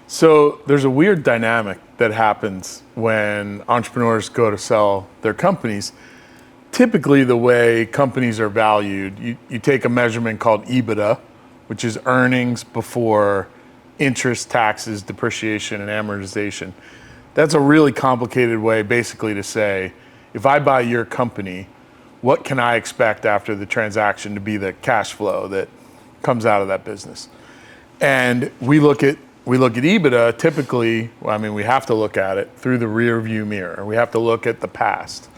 So there's a weird dynamic that happens when entrepreneurs go to sell their companies. Typically, the way companies are valued, you take a measurement called EBITDA, which is earnings before interest, taxes, depreciation, and amortization. That's a really complicated way basically to say, if I buy your company, what can I expect after the transaction to be the cash flow that comes out of that business? And we look at EBITDA typically, we have to look at it through the rear view mirror. We have to look at the past.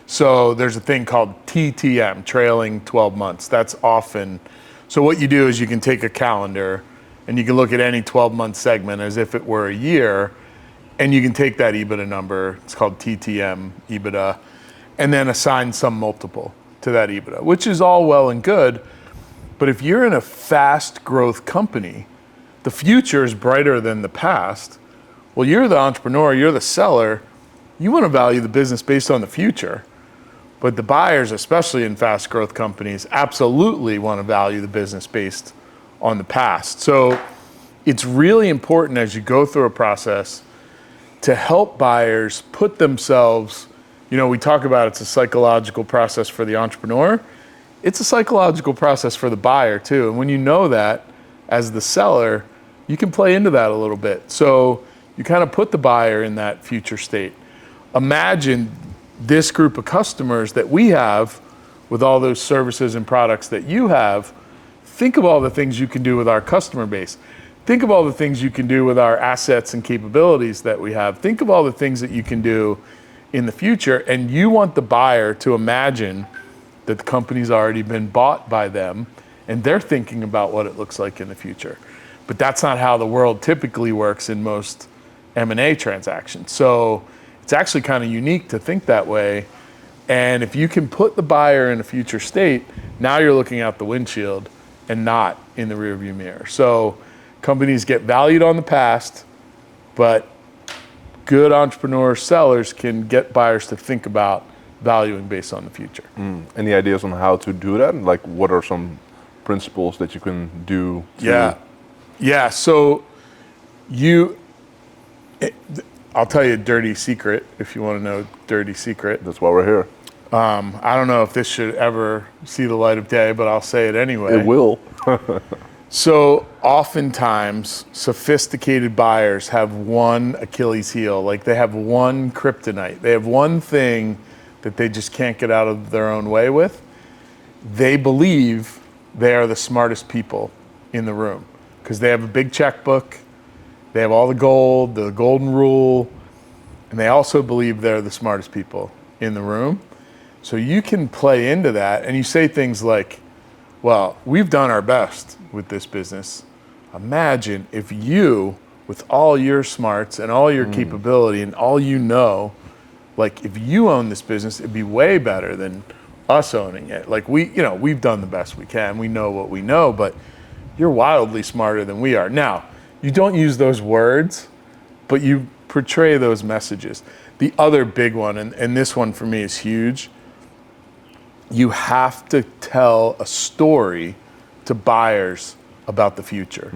So there's a thing called TTM, trailing 12 months. That's often, so what you do is you can take a calendar and you can look at any 12-month segment as if it were a year, and you can take that EBITDA number, it's called TTM EBITDA, and then assign some multiple to that EBITDA, which is all well and good. But if you're in a fast growth company, the future is brighter than the past. Well, you're the entrepreneur, you're the seller, you want to value the business based on the future. But the buyers, especially in fast growth companies, absolutely want to value the business based on the past. So it's really important as you go through a process to help buyers put themselves, we talk about it's a psychological process for the entrepreneur. It's a psychological process for the buyer too. And when you know that as the seller, you can play into that a little bit. So you kind of put the buyer in that future state. Imagine this group of customers that we have with all those services and products that you have. Think of all the things you can do with our customer base. Think of all the things you can do with our assets and capabilities that we have. Think of all the things that you can do in the future. And you want the buyer to imagine that the company's already been bought by them and they're thinking about what it looks like in the future. But that's not how the world typically works in most M&A transactions. So it's actually kind of unique to think that way. And if you can put the buyer in a future state, now you're looking out the windshield and not in the rearview mirror. So companies get valued on the past, but good entrepreneur sellers can get buyers to think about valuing based on the future. Any ideas on how to do that? Like, what are some principles that you can do? Yeah. So I'll tell you a dirty secret if you want to know a dirty secret. That's why we're here. I don't know if this should ever see the light of day, but I'll say it anyway. It will. So oftentimes, sophisticated buyers have one Achilles heel, like they have one kryptonite. They have one thing that they just can't get out of their own way with. They believe they are the smartest people in the room because they have a big checkbook, they have all the gold, the golden rule, and they also believe they're the smartest people in the room. So you can play into that and you say things like, well, we've done our best with this business. Imagine if you, with all your smarts and all your capability and all you know, like if you own this business, it'd be way better than us owning it. Like we've done the best we can. We know what we know, but you're wildly smarter than we are. Now, you don't use those words, but you portray those messages. The other big one, and this one for me is huge, you have to tell a story to buyers about the future.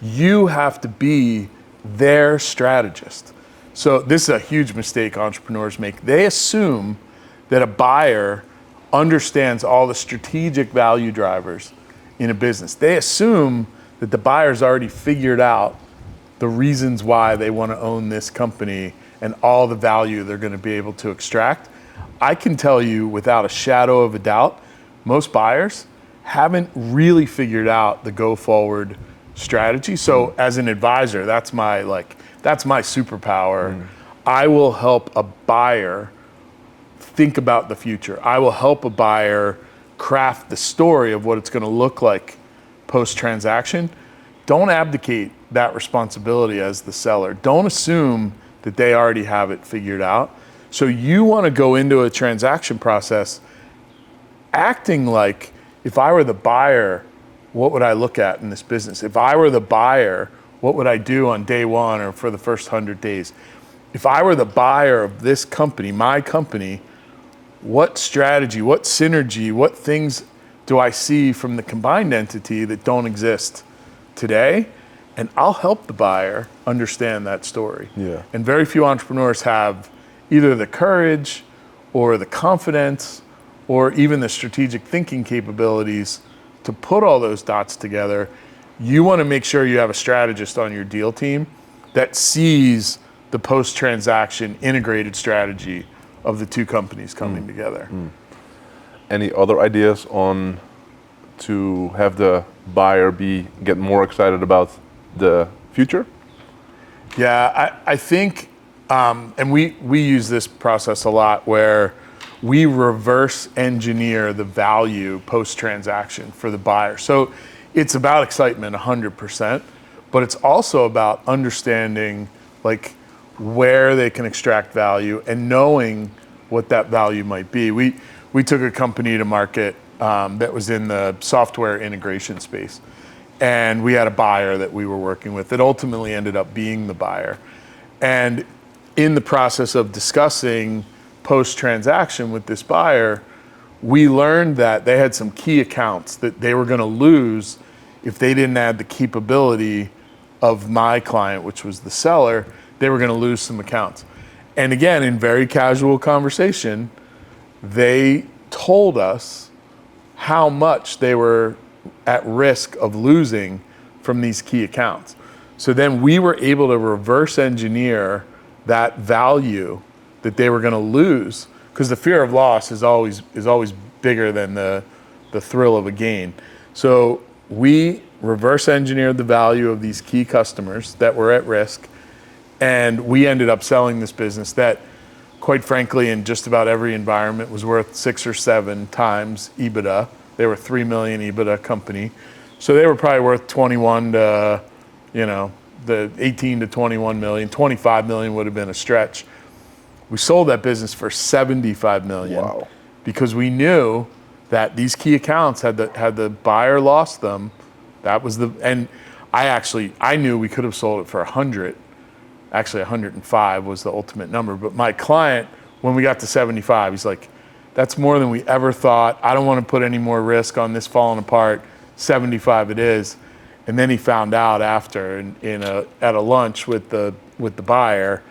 You have to be their strategist. So this is a huge mistake entrepreneurs make. They assume that a buyer understands all the strategic value drivers in a business. They assume that the buyer's already figured out the reasons why they want to own this company and all the value they're going to be able to extract. I can tell you without a shadow of a doubt, most buyers haven't really figured out the go forward strategy. So as an advisor, that's my superpower. I will help a buyer think about the future. I will help a buyer craft the story of what it's going to look like post-transaction. Don't abdicate that responsibility as the seller. Don't assume that they already have it figured out. So you want to go into a transaction process acting like, if I were the buyer, what would I look at in this business? If I were the buyer, what would I do on day one or for the first 100 days? If I were the buyer of this company, my company, what strategy, what synergy, what things do I see from the combined entity that don't exist today? and I'll help the buyer understand that story. Yeah. And very few entrepreneurs have either the courage or the confidence or even the strategic thinking capabilities to put all those dots together. You want to make sure you have a strategist on your deal team that sees the post-transaction integrated strategy of the two companies coming together. Any other ideas on to have the buyer get more excited about the future? Yeah, I think, and we use this process a lot where we reverse engineer the value post-transaction for the buyer. So it's about excitement 100%, but it's also about understanding like where they can extract value and knowing what that value might be. We took a company to market that was in the software integration space. And we had a buyer that we were working with that ultimately ended up being the buyer. And in the process of discussing post-transaction with this buyer, we learned that they had some key accounts that they were going to lose if they didn't add the capability of my client, which was the seller. They were going to lose some accounts. And again, in very casual conversation, they told us how much they were at risk of losing from these key accounts. So then we were able to reverse engineer that value that they were going to lose, because the fear of loss is always bigger than the thrill of a gain. So we reverse engineered the value of these key customers that were at risk, and we ended up selling this business that, quite frankly, in just about every environment was worth 6 or 7 times EBITDA. They were $3 million EBITDA company. So they were probably worth 21 to, the 18 to 21 million, 25 million would have been a stretch. We sold that business for 75 million. Wow. Because we knew that these key accounts had the buyer lost them. That was and I knew we could have sold it for 100. Actually 105 was the ultimate number. But my client, when we got to 75, he's like, that's more than we ever thought. I don't want to put any more risk on this falling apart. 75 it is. And then he found out after at a lunch with the buyer,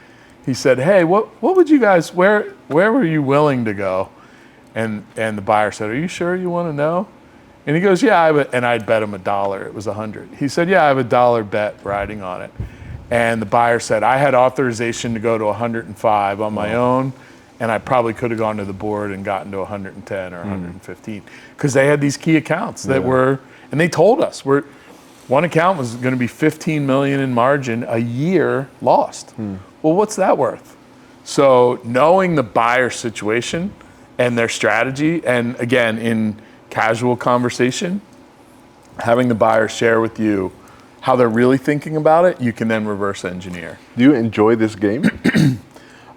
he said, hey, what would you guys, where were you willing to go? And the buyer said, are you sure you want to know? And he goes, yeah, and I'd bet him $1. It was 100. He said, yeah, I have $1 bet riding on it. And the buyer said, I had authorization to go to 105 on my own, and I probably could have gone to the board and gotten to 110 or 115, because they had these key accounts that were, and they told us, one account was going to be 15 million in margin a year lost. Well, what's that worth? So knowing the buyer situation and their strategy, and again, in casual conversation, having the buyer share with you how they're really thinking about it, you can then reverse engineer. Do you enjoy this game?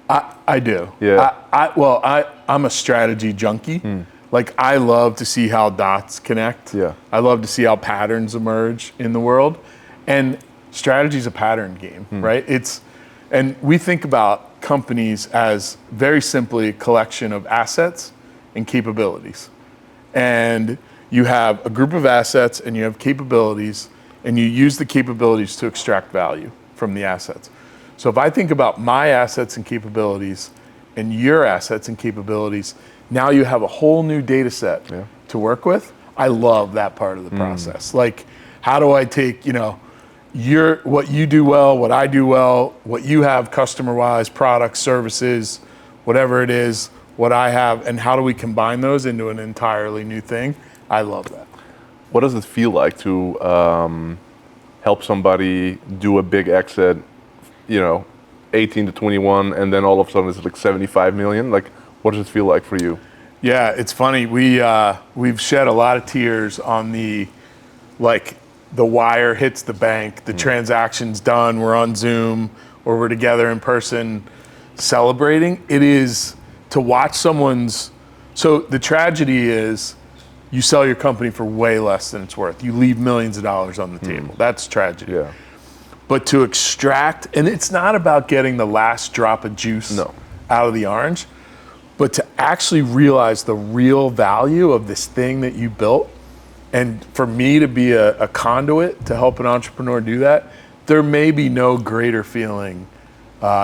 I do. Yeah. I'm a strategy junkie. Like, I love to see how dots connect. Yeah. I love to see how patterns emerge in the world. And strategy is a pattern game, right? And we think about companies as very simply a collection of assets and capabilities. And you have a group of assets and you have capabilities, and you use the capabilities to extract value from the assets. So if I think about my assets and capabilities and your assets and capabilities, now you have a whole new data set to work with. I love that part of the process. Like, how do I take, what you do well, what I do well, what you have customer-wise, products, services, whatever it is, what I have, and how do we combine those into an entirely new thing? I love that. What does it feel like to help somebody do a big exit, 18 to 21, and then all of a sudden it's like 75 million? Like, what does it feel like for you? Yeah, it's funny. We've shed a lot of tears on the wire hits the bank, the transaction's done, we're on Zoom, or we're together in person celebrating. It is to watch so the tragedy is you sell your company for way less than it's worth. You leave millions of dollars on the table. That's tragedy. Yeah. But to extract, and it's not about getting the last drop of juice out of the orange, but to actually realize the real value of this thing that you built And for me to be a conduit to help an entrepreneur do that, there may be no greater feeling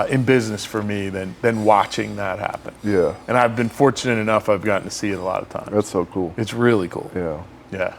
in business for me than watching that happen. Yeah. And I've been fortunate enough I've gotten to see it a lot of times. That's so cool. It's really cool. Yeah. Yeah.